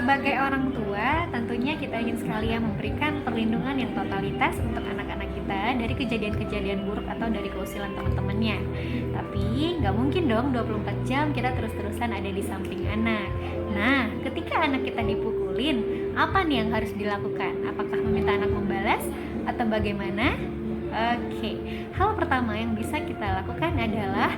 Sebagai orang tua, tentunya kita ingin sekali ya memberikan perlindungan yang totalitas untuk anak-anak kita dari kejadian-kejadian buruk atau dari keusilan teman-temannya. Tapi nggak mungkin dong 24 jam kita terus-terusan ada di samping anak. Nah, ketika anak kita dipukulin, apa nih yang harus dilakukan? Apakah meminta anak membalas atau bagaimana? Oke, hal pertama yang bisa kita lakukan adalah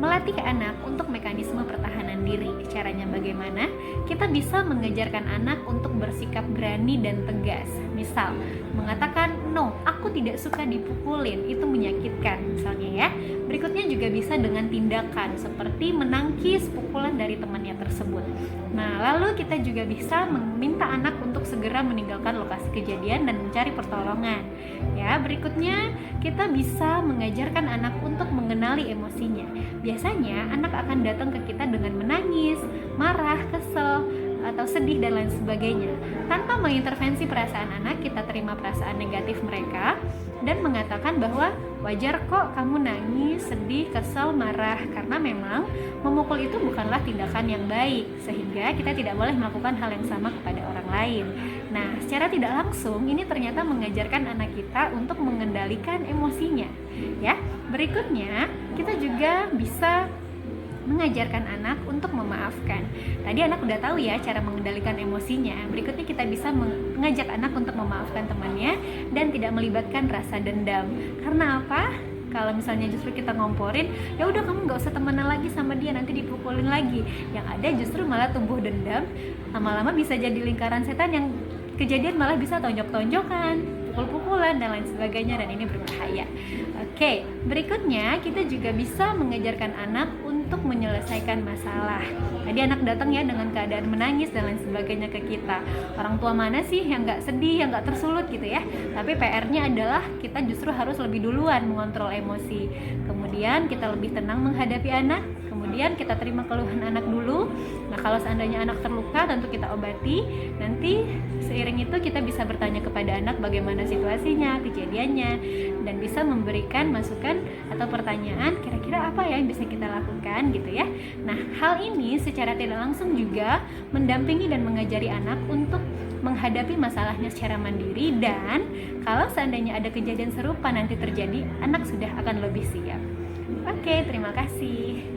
melatih anak untuk mekanisme pertahanan diri. Caranya bagaimana? Kita bisa mengajarkan anak untuk bersikap berani dan tegas. Misal, mengatakan, no, aku tidak suka dipukulin, itu menyakitkan misalnya ya. Berikutnya juga bisa dengan tindakan, seperti menangkis pukulan dari temannya tersebut. Nah, lalu kita juga bisa meminta anak untuk segera meninggalkan lokasi kejadian dan mencari pertolongan. Ya, berikutnya kita bisa mengajarkan anak untuk mengenali emosinya. Biasanya anak akan datang ke kita dengan menangis, marah, kesel, atau sedih dan lain sebagainya. Tanpa mengintervensi perasaan anak, kita terima perasaan negatif mereka dan mengatakan bahwa wajar kok kamu nangis, sedih, kesel, marah, karena memang memukul itu bukanlah tindakan yang baik, sehingga kita tidak boleh melakukan hal yang sama kepada orang lain. Nah, secara tidak langsung ini ternyata mengajarkan anak kita untuk mengendalikan emosinya. Ya, berikutnya kita juga bisa mengajarkan anak untuk memaafkan. Tadi anak udah tahu ya cara mengendalikan emosinya. Berikutnya kita bisa mengajak anak untuk memaafkan temannya dan tidak melibatkan rasa dendam. Karena apa? Kalau misalnya justru kita ngomporin, ya udah kamu nggak usah temenan lagi sama dia, nanti dipukulin lagi. Yang ada justru malah tumbuh dendam. Lama-lama bisa jadi lingkaran setan yang kejadian malah bisa tonjok-tonjokan, pukul-pukulan dan lain sebagainya, dan ini berbahaya. Oke, berikutnya kita juga bisa mengajarkan anak untuk menyelesaikan masalah. Tadi anak datang ya dengan keadaan menangis dan lain sebagainya ke kita. Orang tua mana sih yang nggak sedih, yang nggak tersulut gitu ya. Tapi PR-nya adalah kita justru harus lebih duluan mengontrol emosi. Kemudian kita lebih tenang menghadapi anak. Kemudian kita terima keluhan anak dulu. Nah, kalau seandainya anak terluka, tentu kita obati. Nanti seiring itu kita bisa bertanya kepada anak bagaimana situasinya, kejadiannya, dan bisa memberikan masukan atau pertanyaan kira-kira apa ya yang bisa kita lakukan gitu ya. Nah, hal ini secara tidak langsung juga mendampingi dan mengajari anak untuk menghadapi masalahnya secara mandiri, dan kalau seandainya ada kejadian serupa nanti terjadi, anak sudah akan lebih siap. Oke, terima kasih.